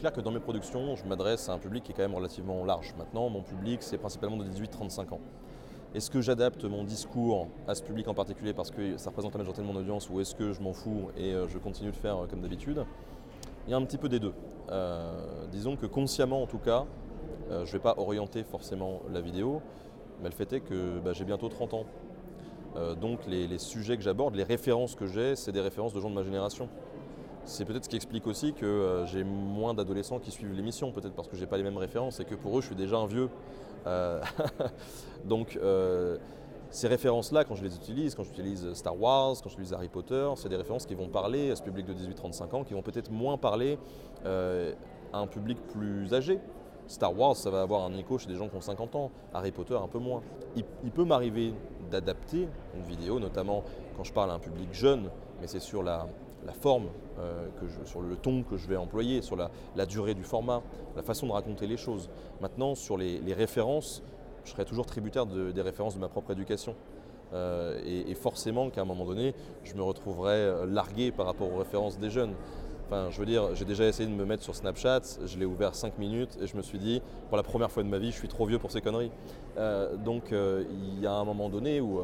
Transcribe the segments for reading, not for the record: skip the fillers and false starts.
clair que dans mes productions, je m'adresse à un public qui est quand même relativement large. Maintenant, mon public, c'est principalement de 18-35 ans. Est-ce que j'adapte mon discours à ce public en particulier parce que ça représente la majorité de mon audience, ou est-ce que je m'en fous et je continue de faire comme d'habitude? Il y a un petit peu des deux. Disons que consciemment, en tout cas, je ne vais pas orienter forcément la vidéo, mais le fait est que j'ai bientôt 30 ans. Donc les sujets que j'aborde, les références que j'ai, c'est des références de gens de ma génération. C'est peut-être ce qui explique aussi que j'ai moins d'adolescents qui suivent l'émission, peut-être parce que j'ai pas les mêmes références et que pour eux je suis déjà un vieux. Euh, Donc ces références-là, quand j'utilise Star Wars, quand j'utilise Harry Potter, c'est des références qui vont parler à ce public de 18-35 ans, qui vont peut-être moins parler à un public plus âgé. Star Wars, ça va avoir un écho chez des gens qui ont 50 ans, Harry Potter un peu moins. Il peut m'arriver d'adapter une vidéo, notamment quand je parle à un public jeune, mais c'est sur la forme, sur le ton que je vais employer, sur la durée du format, la façon de raconter les choses. Maintenant, sur les références, je serai toujours tributaire des références de ma propre éducation. Et forcément qu'à un moment donné, je me retrouverai largué par rapport aux références des jeunes. Enfin, je veux dire, j'ai déjà essayé de me mettre sur Snapchat, je l'ai ouvert 5 minutes et je me suis dit, pour la première fois de ma vie, je suis trop vieux pour ces conneries. Donc il y a un moment donné où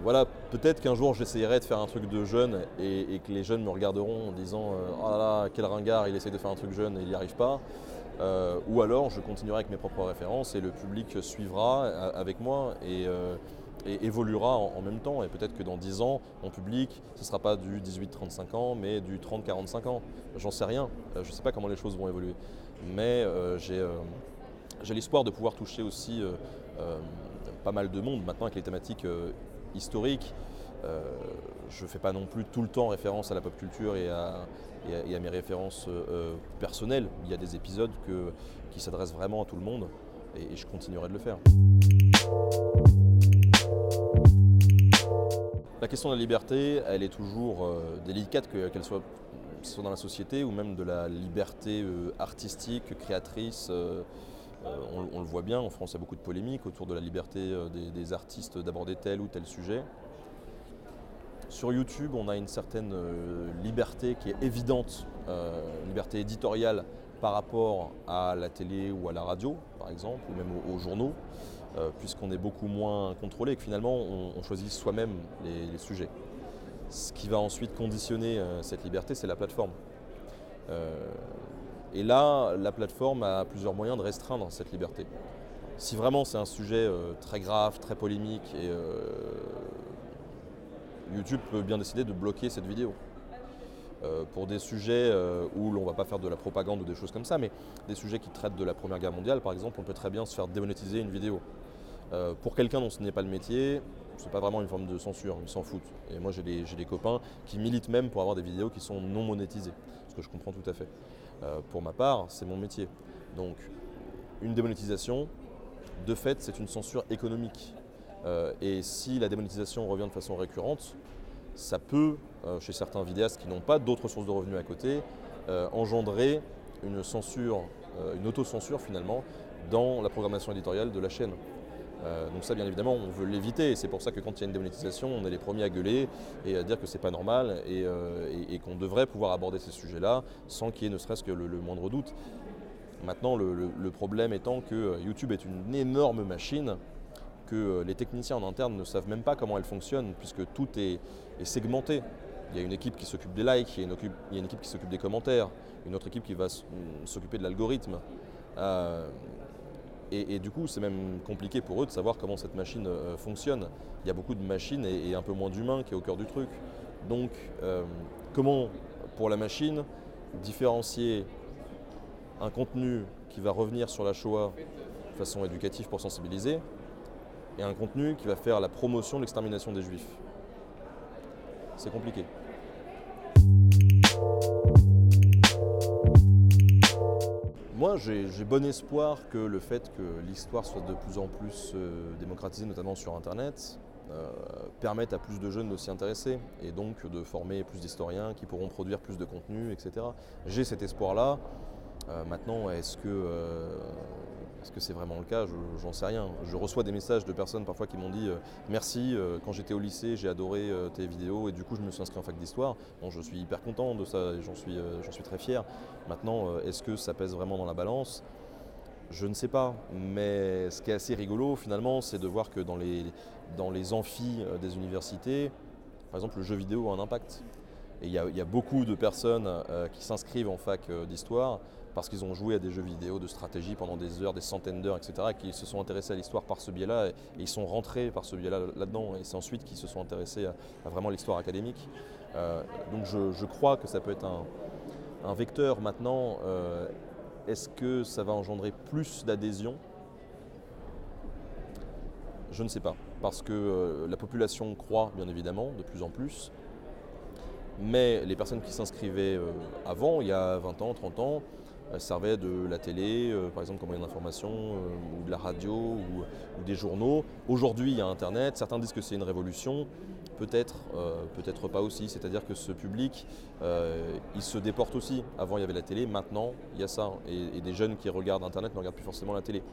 voilà, peut-être qu'un jour j'essayerai de faire un truc de jeune et que les jeunes me regarderont en disant oh là là, quel ringard, il essaye de faire un truc jeune et il n'y arrive pas. Ou alors je continuerai avec mes propres références et le public suivra avec moi et évoluera en même temps. Et peut-être que dans 10 ans, mon public, ce ne sera pas du 18-35 ans, mais du 30-45 ans. J'en sais rien, je ne sais pas comment les choses vont évoluer. Mais j'ai l'espoir de pouvoir toucher aussi pas mal de monde maintenant avec les thématiques historiques. Je ne fais pas non plus tout le temps référence à la pop culture et à mes références personnelles. Il y a des épisodes qui s'adressent vraiment à tout le monde et je continuerai de le faire. La question de la liberté, elle est toujours délicate, qu'elle soit dans la société ou même de la liberté artistique, créatrice. On le voit bien, en France il y a beaucoup de polémiques autour de la liberté des artistes d'aborder tel ou tel sujet. Sur YouTube, on a une certaine liberté qui est évidente, liberté éditoriale par rapport à la télé ou à la radio, par exemple, ou même aux journaux, puisqu'on est beaucoup moins contrôlé et que finalement on choisit soi-même les sujets. Ce qui va ensuite conditionner cette liberté, c'est la plateforme. Et là, la plateforme a plusieurs moyens de restreindre cette liberté. Si vraiment c'est un sujet très grave, très polémique, et YouTube peut bien décider de bloquer cette vidéo. Pour des sujets où l'on ne va pas faire de la propagande ou des choses comme ça, mais des sujets qui traitent de la Première Guerre mondiale, par exemple, on peut très bien se faire démonétiser une vidéo. Pour quelqu'un dont ce n'est pas le métier, c'est pas vraiment une forme de censure, ils s'en foutent. Et moi j'ai des copains qui militent même pour avoir des vidéos qui sont non monétisées, ce que je comprends tout à fait. Pour ma part, c'est mon métier. Donc une démonétisation, de fait, c'est une censure économique. Et si la démonétisation revient de façon récurrente, ça peut, chez certains vidéastes qui n'ont pas d'autres sources de revenus à côté, engendrer une censure, une autocensure finalement, dans la programmation éditoriale de la chaîne. Donc ça, bien évidemment, on veut l'éviter, et c'est pour ça que quand il y a une démonétisation, on est les premiers à gueuler et à dire que c'est pas normal et qu'on devrait pouvoir aborder ces sujets-là sans qu'il y ait ne serait-ce que le moindre doute. Maintenant, le problème étant que YouTube est une énorme machine, que les techniciens en interne ne savent même pas comment elle fonctionne, puisque tout est segmenté. Il y a une équipe qui s'occupe des likes, il y a une équipe qui s'occupe des commentaires, une autre équipe qui va s'occuper de l'algorithme. Et du coup, c'est même compliqué pour eux de savoir comment cette machine fonctionne. Il y a beaucoup de machines et un peu moins d'humains qui est au cœur du truc. Donc, comment, pour la machine, différencier un contenu qui va revenir sur la Shoah de façon éducative pour sensibiliser et un contenu qui va faire la promotion de l'extermination des Juifs? C'est compliqué. Moi, j'ai bon espoir que le fait que l'histoire soit de plus en plus démocratisée, notamment sur Internet, permette à plus de jeunes de s'y intéresser et donc de former plus d'historiens qui pourront produire plus de contenu, etc. J'ai cet espoir-là. Maintenant, est-ce que Est-ce que c'est vraiment le cas? J'en sais rien. Je reçois des messages de personnes parfois qui m'ont dit merci, quand j'étais au lycée, j'ai adoré tes vidéos et du coup je me suis inscrit en fac d'histoire. Bon, je suis hyper content de ça et j'en suis très fier. Maintenant, est-ce que ça pèse vraiment dans la balance? Je ne sais pas, mais ce qui est assez rigolo finalement, c'est de voir que dans les amphis des universités, par exemple, le jeu vidéo a un impact. Et il y a beaucoup de personnes qui s'inscrivent en fac d'histoire parce qu'ils ont joué à des jeux vidéo de stratégie pendant des heures, des centaines d'heures, etc. et qui se sont intéressés à l'histoire par ce biais-là et ils sont rentrés par ce biais-là là-dedans. Et c'est ensuite qu'ils se sont intéressés à vraiment l'histoire académique. Donc je crois que ça peut être un vecteur. Maintenant, est-ce que ça va engendrer plus d'adhésion? Je ne sais pas, parce que la population croît bien évidemment de plus en plus. Mais les personnes qui s'inscrivaient avant, il y a 20 ans, 30 ans, servaient de la télé, par exemple comme moyen d'information, ou de la radio, ou des journaux. Aujourd'hui, il y a Internet. Certains disent que c'est une révolution. Peut-être, peut-être pas aussi. C'est-à-dire que ce public, il se déporte aussi. Avant, il y avait la télé. Maintenant, il y a ça. Et des jeunes qui regardent Internet ne regardent plus forcément la télé.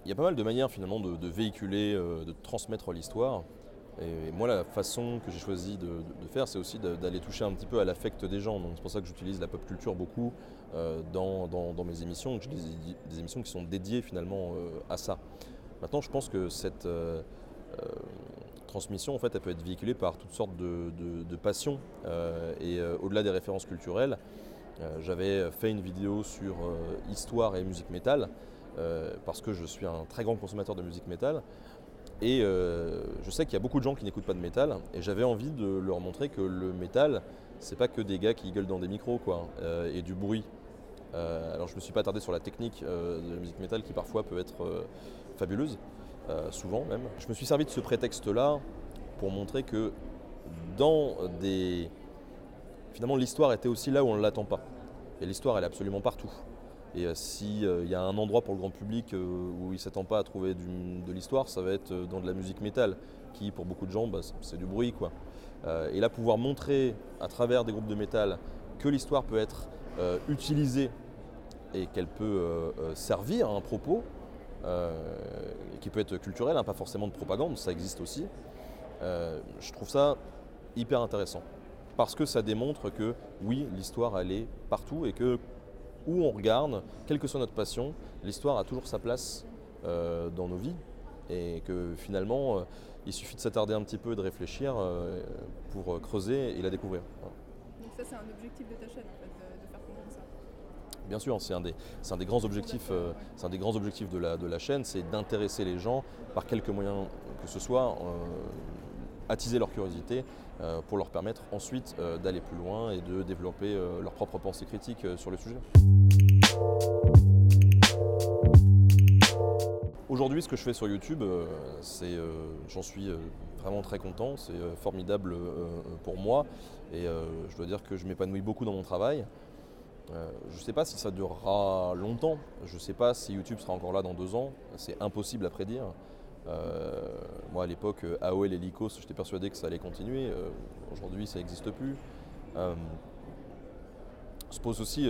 Il y a pas mal de manières finalement de véhiculer, de transmettre l'histoire. Et moi, la façon que j'ai choisi de faire, c'est aussi d'aller toucher un petit peu à l'affect des gens. Donc c'est pour ça que j'utilise la pop culture beaucoup dans mes émissions. J'ai des émissions qui sont dédiées finalement à ça. Maintenant, je pense que cette transmission, en fait, elle peut être véhiculée par toutes sortes de passions. Au-delà des références culturelles, j'avais fait une vidéo sur histoire et musique métal. Parce que je suis un très grand consommateur de musique métal et je sais qu'il y a beaucoup de gens qui n'écoutent pas de métal et j'avais envie de leur montrer que le métal, c'est pas que des gars qui gueulent dans des micros quoi, et du bruit. Alors je me suis pas attardé sur la technique de la musique métal qui parfois peut être fabuleuse, souvent même. Je me suis servi de ce prétexte-là pour montrer que finalement l'histoire était aussi là où on ne l'attend pas. Et l'histoire elle est absolument partout. Et s'il y a un endroit pour le grand public où il ne s'attend pas à trouver de l'histoire, ça va être dans de la musique métal, qui pour beaucoup de gens, c'est du bruit, quoi. Et là, pouvoir montrer à travers des groupes de métal que l'histoire peut être utilisée et qu'elle peut servir à un propos, qui peut être culturel, hein, pas forcément de propagande, ça existe aussi, je trouve ça hyper intéressant. Parce que ça démontre que oui, l'histoire elle est partout et que où on regarde, quelle que soit notre passion, l'histoire a toujours sa place dans nos vies et que finalement, il suffit de s'attarder un petit peu et de réfléchir pour creuser et la découvrir. Voilà. Donc ça, c'est un objectif de ta chaîne, en fait, de faire comprendre ça. Bien sûr, c'est un des grands objectifs, c'est un des grands objectifs de la chaîne, c'est d'intéresser les gens par quelque moyen que ce soit, attiser leur curiosité pour leur permettre ensuite d'aller plus loin et de développer leur propre pensée critique sur le sujet. Aujourd'hui, ce que je fais sur YouTube, j'en suis vraiment très content, c'est formidable pour moi et je dois dire que je m'épanouis beaucoup dans mon travail. Je ne sais pas si ça durera longtemps, je ne sais pas si YouTube sera encore là dans 2 ans, c'est impossible à prédire. Moi à l'époque, AOL et Lycos, j'étais persuadé que ça allait continuer, aujourd'hui ça n'existe plus. Se pose aussi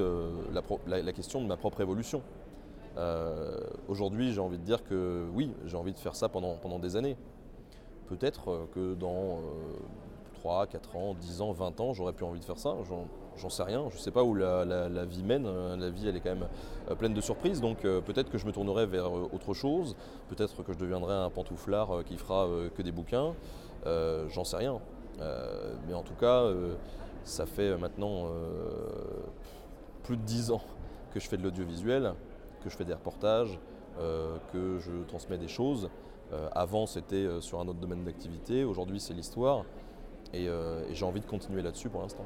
la question de ma propre évolution. Aujourd'hui j'ai envie de dire que oui, j'ai envie de faire ça pendant des années. Peut-être que dans 3, 4 ans, 10 ans, 20 ans, j'aurais plus envie de faire ça, j'en sais rien, je ne sais pas où la vie mène, la vie elle est quand même pleine de surprises, donc peut-être que je me tournerai vers autre chose, peut-être que je deviendrai un pantouflard qui fera que des bouquins, j'en sais rien. Mais en tout cas, ça fait maintenant plus de 10 ans que je fais de l'audiovisuel, que je fais des reportages, que je transmets des choses. Avant c'était sur un autre domaine d'activité, aujourd'hui c'est l'histoire et j'ai envie de continuer là-dessus pour l'instant.